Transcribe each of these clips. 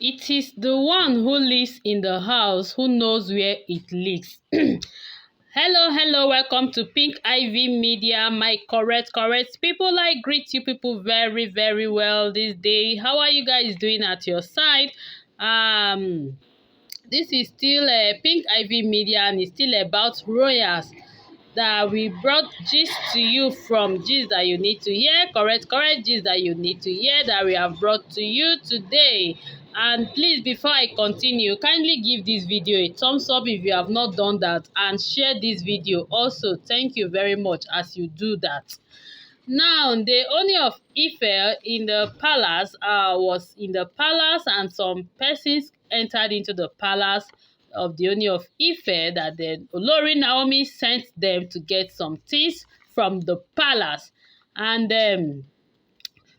It is the one who lives in the house who knows where it leaks. Hello, welcome to Pink Ivy Media, my correct people. I greet you people very well this day. How are you guys doing at your side? This is still Pink Ivy Media, and it's still about royals that we brought gist to you, from gist that you need to hear, correct gist that you need to hear, that we have brought to you today. And please, before I continue, kindly give this video a thumbs up if you have not done that, and share this video also. Thank you very much as you do that. Now, the Ooni of Ife in the palace was in the palace, and some persons entered into the palace of the Ooni of Ife, that the Olori Naomi sent them to get some things from the palace. And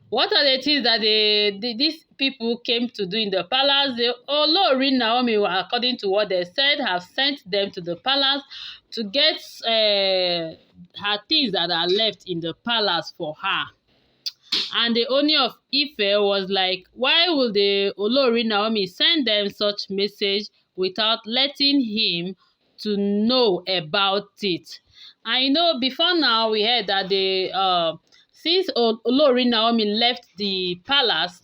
what are the things that these people came to do in the palace? The Olori Naomi, according to what they said, have sent them to the palace to get her things that are left in the palace for her. And the Ooni of Ife was like, why will the Olori Naomi send them such message without letting him to know about it? And before now we heard that since Olori Naomi left the palace,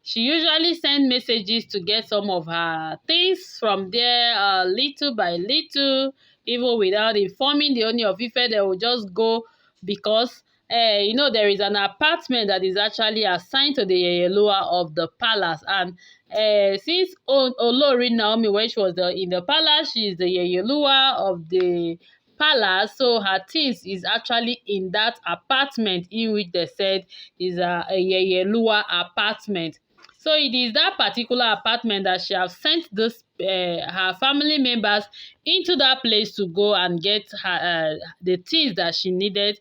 she usually sent messages to get some of her things from there, little by little, even without informing the Ooni of Ife. They will just go because, there is an apartment that is actually assigned to the Yeyelua of the palace. And since Olori Naomi, when she was in the palace, she is the Yeyelua of the palace, so her things is actually in that apartment in which they said is a Yeyelua apartment. So it is that particular apartment that she has sent those her family members into that place to go and get her the things that she needed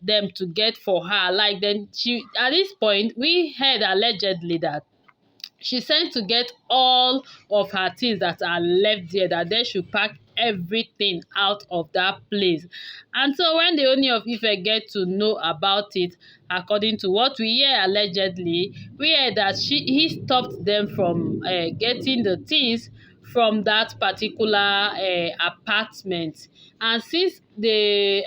them to get for her. Like, then she, at this point, we heard allegedly that she sent to get all of her things that are left there, that they should pack everything out of that place. And so when the Ooni of Ife get to know about it, according to what we hear allegedly, we hear that he stopped them from getting the things from that particular apartment. And since the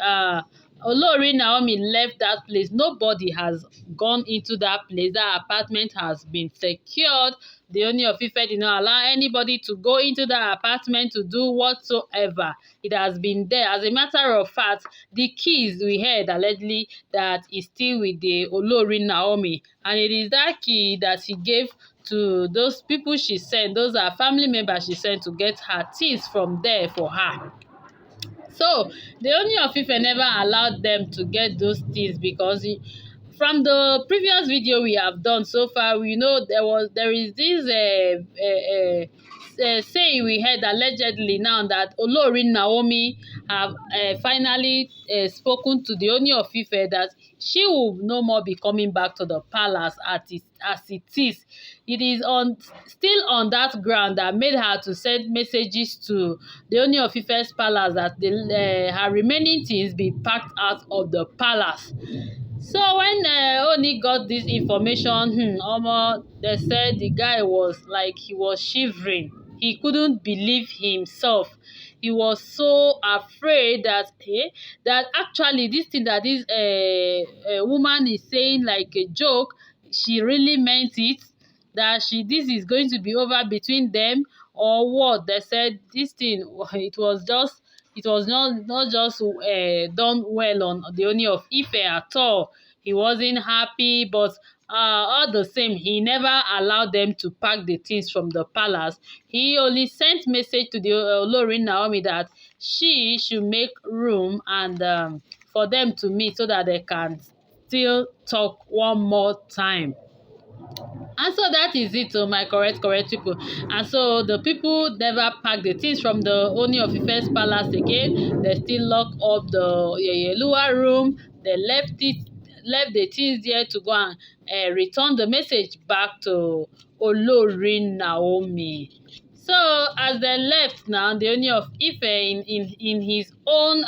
Olori Naomi left that place, nobody has gone into that place. That apartment has been secured. The Ooni of Ife did not allow anybody to go into that apartment to do whatsoever. It has been there. As a matter of fact, the keys, we heard allegedly that is still with the Olori Naomi, and it is that key that she gave to those people she sent. Those are family members she sent to get her things from there for her. So the Ooni of Ife never allowed them to get those things, because from the previous video we have done so far, we know there is this saying we heard allegedly now, that Olori Naomi have finally spoken to the Ooni of Ife that she will no more be coming back to the palace as it is. It is still on that ground that made her to send messages to the Ooni of Ife's palace that her remaining things be packed out of the palace. So when Ooni got this information, they said the guy was like, he was shivering. He couldn't believe himself. He was so afraid that actually this thing that this woman is saying like a joke, she really meant it, that this is going to be over between them, or what. They said this thing, it was not just done well on the Ooni of Ife at all. He wasn't happy, but all the same, he never allowed them to pack the things from the palace. He only sent message to the Olori Naomi that she should make room and for them to meet, so that they can still talk one more time. And so that is it, my correct people. And so the people never packed the things from the Ooni of Ife's palace again. They still lock up the Yeyelua room. They left the things there to go and return the message back to Olori Naomi. So as they left now, the Ooni of Ife in his own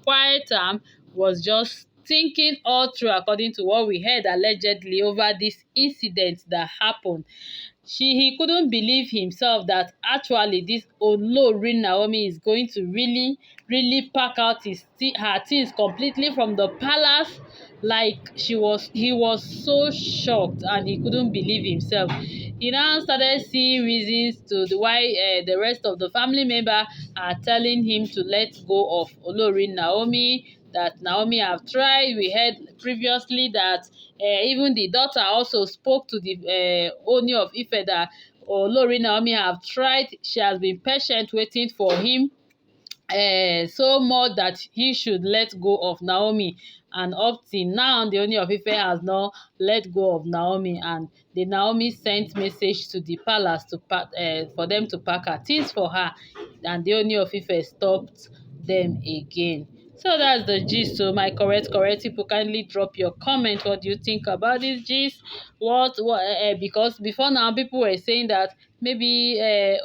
quiet time was just thinking all through according to what we heard allegedly over this incident that happened. He couldn't believe himself that actually this Olori Naomi is going to really pack out her things completely from the palace. Like he was so shocked and he couldn't believe himself. He now started seeing reasons to why the rest of the family member are telling him to let go of Olori Naomi, that Naomi have tried. We heard previously that even the daughter also spoke to the Ooni of Ife that Olori Naomi have tried. She has been patient waiting for him so much that he should let go of Naomi. And up till now, the Ooni of Ife has not let go of Naomi, and the Naomi sent message to the palace to pack for them to pack her things for her, and the Ooni of Ife stopped them again. So that's the gist. So my correct people, kindly drop your comment. What do you think about this gist? Because before now people were saying that maybe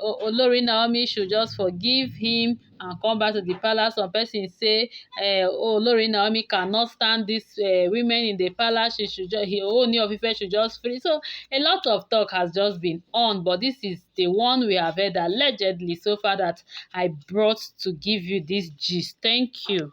Olori Naomi should just forgive him and come back to the palace. Some persons say Olori Naomi cannot stand these women in the palace. Ooni of Ife should just free. So a lot of talk has just been on, but this is the one we have heard allegedly so far that I brought to give you this gist. Thank you.